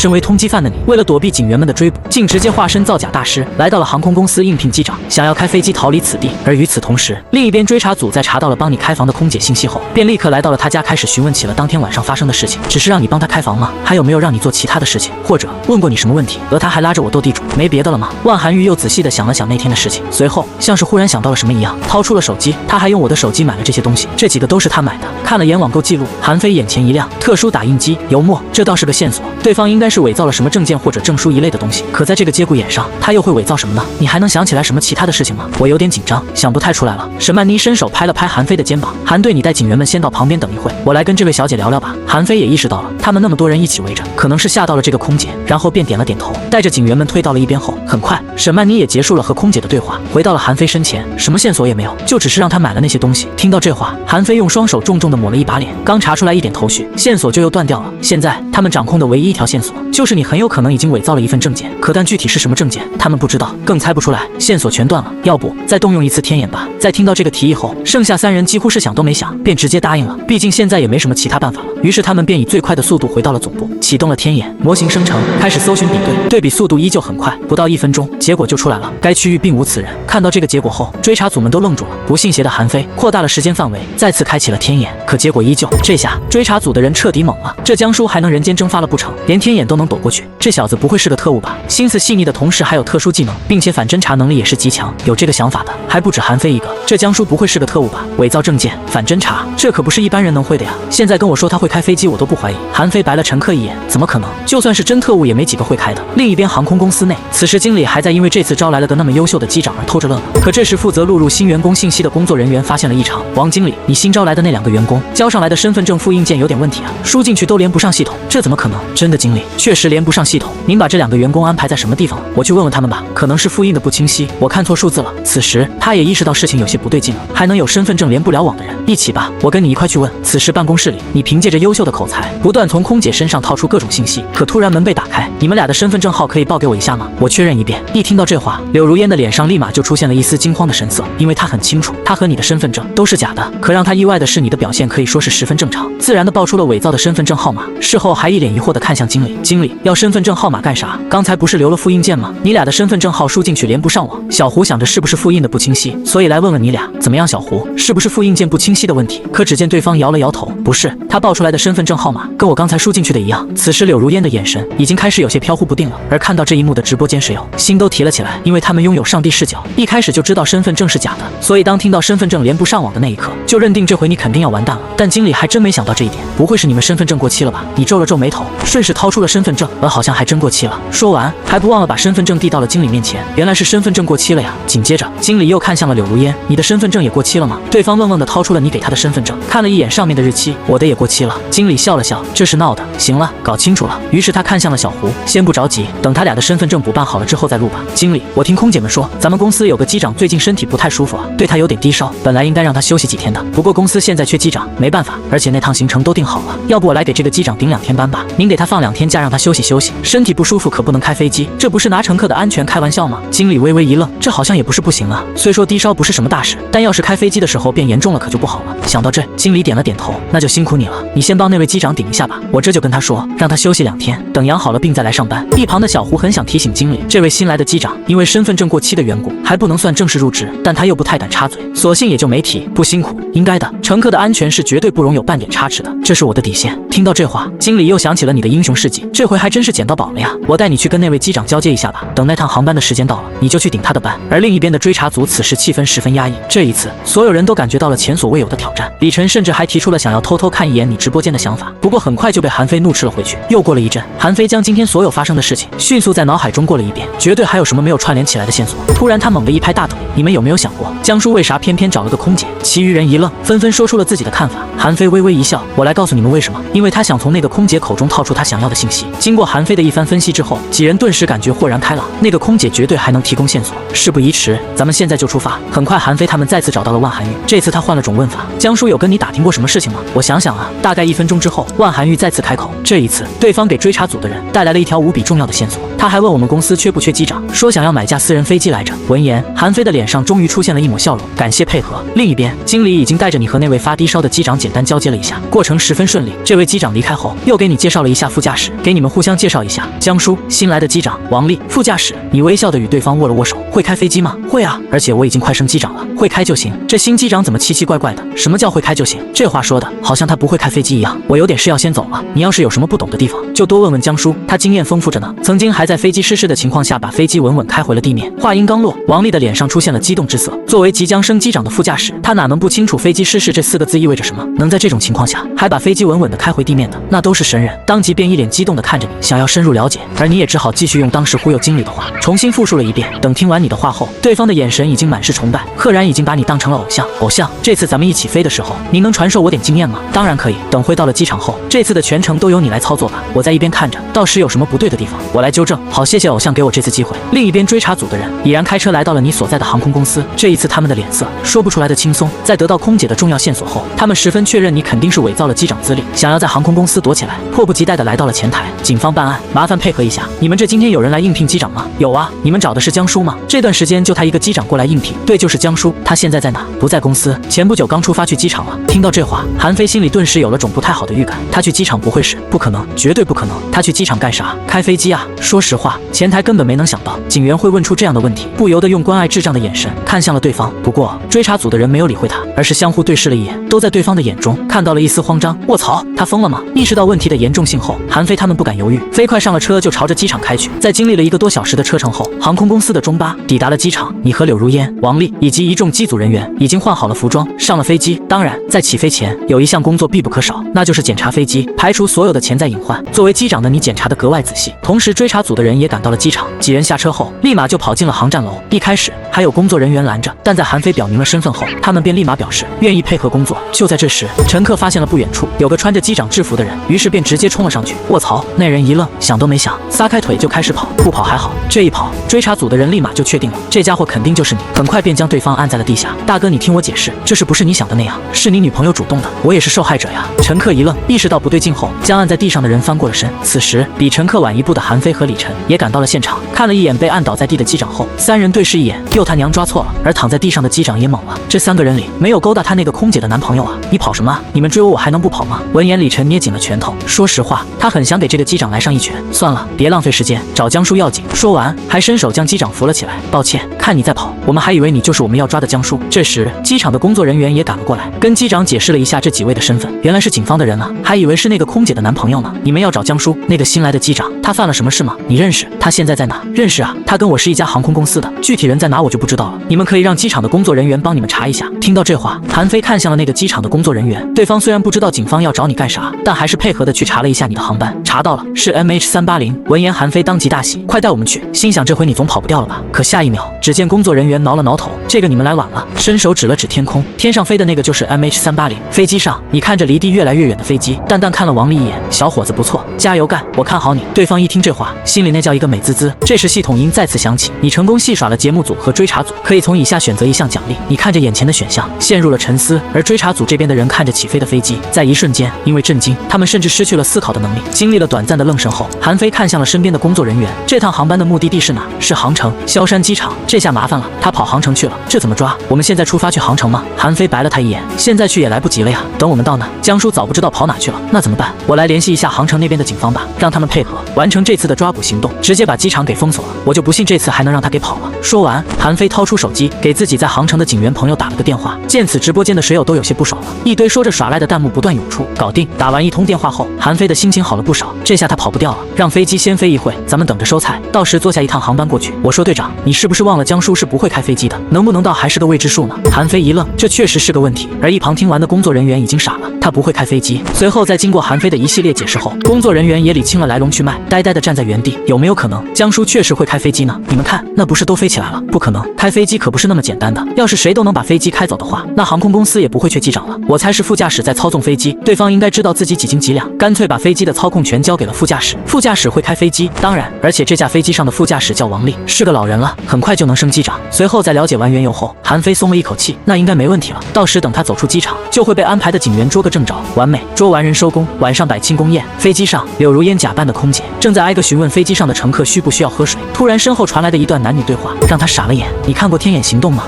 身为通缉犯的你，为了躲避警员们的追捕，竟直接化身造假大师，来到了航空公司应聘机长，想要开飞机逃离此地。而与此同时，另一边追查组在查到了帮你开房的空姐信息后，便立刻来到了他家，开始询问起了当天晚上发生的事情。只是让你帮他开房吗？还有没有让你做其他的事情，或者问过你什么问题？而他还拉着我斗地主，没别的了吗？万寒玉又仔细地想了想那天的事情，随后像是忽然想到了什么一样，掏出了手机。他还用我的手机买了这些东西，这几个都是他买的。看了眼网购记录，韩飞眼前一亮，特殊打印机、油墨，这倒是个线索。对方应该是伪造了什么证件或者证书一类的东西。可在这个节骨眼上，他又会伪造什么呢？你还能想起来什么其他的事情吗？我有点紧张，想不太出来了。沈曼妮伸手拍了拍韩飞的肩膀，韩队，你带警员们先到旁边等一会，我来跟这位小姐聊聊吧。韩飞也意识到了，他们那么多人一起围着，可能是吓到了这个空姐，然后便点了点头，带着警员们退到了一边后，很快沈曼妮也结束了和空姐的对话，回到了韩飞身前，什么线索也没有，就只是让他买了那些东西。听到这话，韩飞用双手重重地抹了一把脸，刚查出来一点头绪，线索就又断掉了。现在他们掌控的唯一一条线索，就是你很有可能已经伪造了一份证件，可但具体是什么证件，他们不知道，更猜不出来，线索全断了。要不再动用一次天眼吧？在听到这个提议后，剩下3人几乎是想都没想，便直接答应了。毕竟现在也没什么其他办法了。于是他们便以最快的速度回到了总部，启动了天眼模型生成，开始搜寻比对，对比速度依旧很快，不到1分钟，结果就出来了。该区域并无此人。看到这个结果后，追查组们都愣住了。不信邪的韩飞扩大了时间范围，再次开启了天眼，可结果依旧。这下追查组的人彻底懵了，这江叔还能人间蒸发了不成？连天眼都能躲过去，这小子不会是个特务吧？心思细腻的同时还有特殊技能，并且反侦查能力也是极强。有这个想法的还不止韩飞一个。这江叔不会是个特务吧？伪造证件、反侦查，这可不是一般人能会的呀！现在跟我说他会开飞机，我都不怀疑。韩飞白了乘客一眼，怎么可能？就算是真特务，也没几个会开的。另一边航空公司内，此时经理还在因为这次招来了个那么优秀的机长而偷着乐呢。可这时负责录入新员工信息的工作人员发现了异常。王经理，你新招来的那2个员工交上来的身份证复印件有点问题啊，输进去都连不上系统，这怎么可能？真的经理，确实连不上系统。您把这2个员工安排在什么地方了？我去问问他们吧。可能是复印的不清晰，我看错数字了。此时他也意识到事情有些不对劲了，还能有身份证连不了网的人？一起吧，我跟你一块去问。此时办公室里，你凭借着优秀的口才，不断从空姐身上套出各种信息。可突然门被打开，你们俩的身份证号可以报给我一下吗？我确认一遍。一听到这话，柳如烟的脸上立马就出现了一丝惊慌的神色，因为她很清楚，她和你的身份证都是假的。可让她意外的是，你的表现可以说是十分正常，自然的报出了伪造的身份证号码。事后还一脸疑惑的看向经理，经理要身份证号码干啥？刚才不是留了复印件吗？你俩的身份证号输进去连不上网。小胡想着是不是复印的不清晰，所以来问问你俩怎么样？小胡，是不是复印件不清晰的问题？可只见对方摇了摇头，不是，他报出来的身份证号码跟我刚才输进去的一样。此时柳如烟的眼神已经开始有些飘忽不定了，而看到这一幕的直播间室友心都提了起来，因为他们拥有上帝视角，一开始就知道身份证是假的，所以当听到身份证连不上网的那一刻，就认定这回你肯定要完蛋了。但经理还真没想到这一点，不会是你们身份证过期了吧？你皱了皱眉头，顺势掏出了身份证，好像还真过期了。说完还不忘了把身份证递到了经理面前，原来是身份证过期了呀。紧接着经理又看向了柳如烟，你的身份证也过期了吗？对方愣愣地掏出了你给他的身份证，看了一眼上面的日期，我的也过期了。经理笑了笑，这是闹的。行了，搞清楚了。于是他看向了小胡，先不着急，等他俩的身份证补办好了之后再录吧。经理，我听空姐们说，咱们公司有个机长最近身体不太舒服啊，对他有点低烧，本来应该让他休息几天的，不过公司现在缺机长，没办法，而且那趟行程都定好了，要不我来给这个机长顶2天班吧？您给他放2天假，让他休息休息，身体不舒服可不能开飞机，这不是拿乘客的安全开玩笑吗？经理微微一愣，这好像也不是不行啊，虽说低烧不是什么大事，但要是开飞机的时候变严重了可就不好了。想到这，经理点了点头，那就辛苦你了，你先帮那位机长顶一下吧，我这就跟他说，让他休息2天，等养好了病再来上班。一旁的小胡很想提醒经理，这位新来的机长因为身份证过期的缘故，还不能算正式入职，但他又不太敢插嘴，索性也就没提。不辛苦，应该的，乘客的安全是绝对不容有半点差池的，这是我的底线。听到这话，经理又想起了你的英雄事迹，这回还真是捡到宝了呀！我带你去跟那位机长交接一下吧，等那趟航班的时间到了，你就去顶他的班。而另一边的追查组此时气氛十分压抑，这一次所有人都感觉到了前所未有的挑战。李晨甚至还提出了想要偷偷看一眼你直播间的想法，不过很快就被韩飞怒斥了回去。又过了一阵，韩飞将今天所有发生的事情迅速在脑海中过了一遍，绝对还有什么没有串联起来的线索。突然他猛地一拍大腿，你们有没有想过，江叔为啥偏偏找了个空姐？其余人一愣，纷纷说出了自己的看法。韩飞微微一笑，我来告诉你们为什么，因为他想从那个空姐口中套出他想要的信息。经过韩飞的一番分析之后，几人顿时感觉豁然开朗，那个空姐绝对还能提供线索。事不宜迟，咱们现在就出发。很快韩飞他们再次找到了万寒玉，这次他换了种问法，江叔有跟你打听过什么事情吗？我想想啊，大概1分钟之后，万寒玉再次开口，这一次对方给追查组的人带来了一条无比重要的线索，他还问我们公司缺不缺机长，说想要买架私人飞机来着。闻言，韩飞的脸上终于出现了一抹笑容，感谢配合。另一边，经理已经带着你和那位发低烧的机长简单交接了一下，过程十分顺利。这位机长离开后，又给你介绍了一下副驾驶，给给你们互相介绍一下，江疏，新来的机长王丽，副驾驶。你微笑的与对方握了握手。会开飞机吗？会啊，而且我已经快升机长了，会开就行。这新机长怎么奇奇怪怪的？什么叫会开就行？这话说的好像他不会开飞机一样。我有点事要先走了，你要是有什么不懂的地方，就多问问江疏，他经验丰富着呢。曾经还在飞机失事的情况下，把飞机稳稳开回了地面。话音刚落，王丽的脸上出现了激动之色。作为即将升机长的副驾驶，他哪能不清楚飞机失事这4个字意味着什么？能在这种情况下还把飞机稳稳地开回地面的，那都是神人。当即便一脸激动地看着你，想要深入了解，而你也只好继续用当时忽悠经理的话重新复述了一遍。等听完你的话后，对方的眼神已经满是崇拜，赫然已经把你当成了偶像。偶像，这次咱们一起飞的时候，您能传授我点经验吗？当然可以。等会到了机场后，这次的全程都由你来操作吧，我在一边看着，到时有什么不对的地方，我来纠正。好，谢谢偶像给我这次机会。另一边追查组的人已然开车来到了你所在的航空公司，这一次他们的脸色说不出来的轻松。在得到空姐的重要线索后，他们十分确认你肯定是伪造了机长资历，想要在航空公司躲起来，迫不及待地来到了前台。警方办案，麻烦配合一下。你们这今天有人来应聘机长吗？有啊。你们找的是江疏吗？这段时间就他一个机长过来应聘。对，就是江疏。他现在在哪？不在公司，前不久刚出发去机场了。听到这话，韩飞心里顿时有了种不太好的预感。他去机场不会是？不可能，绝对不可能。他去机场干啥？开飞机啊。说实话，前台根本没能想到警员会问出这样的问题，不由得用关爱智障的眼神看向了对方。不过追查组的人没有理会他，而是相互对视了一眼，都在对方的眼中看到了一丝慌张。卧槽，他疯了吗？意识到问题的严重性后，韩飞他们不敢犹豫，飞快上了车就朝着机场开去。在经历了1个多小时的车程后，航空公司的中巴抵达了机场。你和柳如烟、王丽以及一众机组人员已经换好了服装，上了飞机。当然，在起飞前有一项工作必不可少，那就是检查飞机，排除所有的潜在隐患。作为机长的你检查得格外仔细。同时追查组的人也赶到了机场，几人下车后立马就跑进了航站楼。一开始还有工作人员拦着，但在韩飞表明了身份后，他们便立马表示愿意配合工作。就在这时，乘客发现了不远处有个穿着机长制服的人，于是便直接冲了上去。卧槽！那人一愣，想都没想，撒开腿就开始跑。不跑还好，这一跑，追查组的人立马就确定了，这家伙肯定就是你。很快便将对方按在了地下。大哥，你听我解释，这事不是你想的那样，是你女朋友主动的，我也是受害者呀。乘客一愣，意识到不对劲后，将按在地上的人翻过了身。此时，比乘客晚一步的韩飞和李晨也赶到了现场，看了一眼被按倒在地的机长后，3人对视一眼，又他娘抓错了。而躺在地上的机长也懵了，这3个人里没有勾搭他那个空姐的男朋友啊！你跑什么啊？你们追我还能不跑吗？闻言，李晨捏紧了拳头。说实话，他很想给这个机长来上一拳。算了，别浪费时间，找江疏要紧。说完，还伸手将机长扶了起来。抱歉，看你在跑，我们还以为你就是我们要抓的江疏。这时，机场的工作人员也赶了过来，跟机长解释了一下这几位的身份，原来是警方的人啊，还以为是那个空姐的男朋友呢。你们要找江疏，那个新来的机长，他犯了什么事吗？你认识？他现在在哪？认识啊，他跟我是一家航空公司的，具体人在哪我就不知道了。你们可以让机场的工作人员帮你们查一下。听到这话，韩飞看向了那个机场的工作人员，对方虽然不知道警方要找你干啥，但还是配合的去查了一下你的航班，查到了是 MH380。闻言，韩飞当即大喜，快带我们去！心想这回你总跑不掉了吧？可下一秒，只见工作人员挠了挠头，这个你们来晚了，伸手指了指天空，天上飞的那个就是 MH380。飞机上，你看着离地越来越远的飞机，淡淡看了王丽一眼，小伙子不错，加油干，我看好你。对方一听这话，心里那叫一个美滋滋。这时系统音再次响起，你成功戏耍了节目组和追查组，可以从以下选择一项奖励。你看着眼前的选项，陷入了沉思。而追查组这边的人看着起飞的飞机，在一瞬间，因为震惊，他们甚至失去了思考的能力。经历了短暂的愣神后，韩飞看向了身边的工作人员，这趟航班的目的地是哪？是航城，萧山机场。这下麻烦了，他跑航城去了，这怎么抓？我们现在出发去航城吗？韩飞白了他一眼，现在去也来不及了呀。等我们到那，江疏早不知道跑哪去了，那怎么办？我来联系一下航城那边的警方吧，让他们配合完成这次的抓捕行动，直接把机场给封锁了。我就不信这次还能让他给跑了。说完，韩飞掏出手机，给自己在航城的警员朋友打了个电话。见此，直播间的水友都有些不爽了，一堆说着耍赖的弹幕不断涌出。搞定！打完一通电话后，韩飞的心情好了不少，这下他跑不掉了。让飞机先飞一会，咱们等着收菜，到时坐下一趟航班过去。我说队长，你是不是忘了江疏是不会开飞机的？能不能到还是个未知数呢？韩飞一愣，这确实是个问题。而一旁听完的工作人员已经傻了，他不会开飞机。随后在经过韩飞的一系列解释后，工作人员也理清了来龙去脉，呆呆地站在原地。有没有可能江疏确实会开飞机呢？你们看，那不是都飞起来了？不可能，开飞机可不是那么简单的。要是谁都能把飞机开走的话，那航空公司也不会缺机长了。我才是副驾驶在操纵飞机，对方应该知道自己几斤几两，干脆把飞机的操控权交给了副驾驶。副驾驶会开飞机，当然，而且这架飞机上的副驾驶叫王丽，是个老人了，很快就能升机长。随后在了解完缘由后，韩飞松了一口气，那应该没问题了。到时等他走出机场，就会被安排的警员捉个正着，完美。捉完人收工，晚上摆庆功宴。飞机上，柳如烟假扮的空姐正在挨个询问飞机上的乘客需不需要喝水。突然身后传来的一段男女对话，让他傻了眼。你看过《天眼行动》吗？